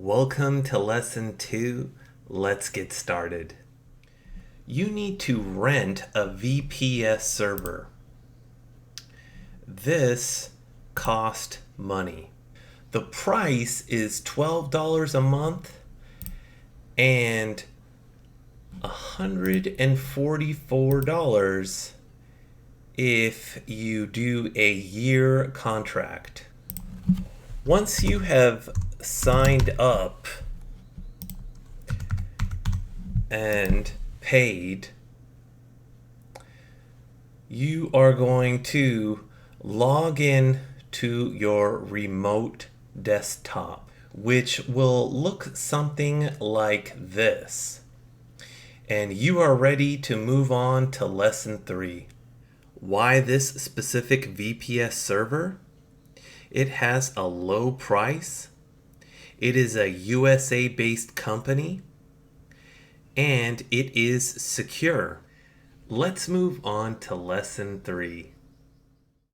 Welcome to lesson 2. Let's get started. You need to rent a VPS server. This costs money. The price is $12 a month and $144 if you do a year contract. Once you have signed up and paid, you are going to log in to your remote desktop, which will look something like this. And you are ready to move on to lesson 3. Why this specific VPS server? It has a low price. It is a USA-based company. And it is secure. Let's move on to lesson 3.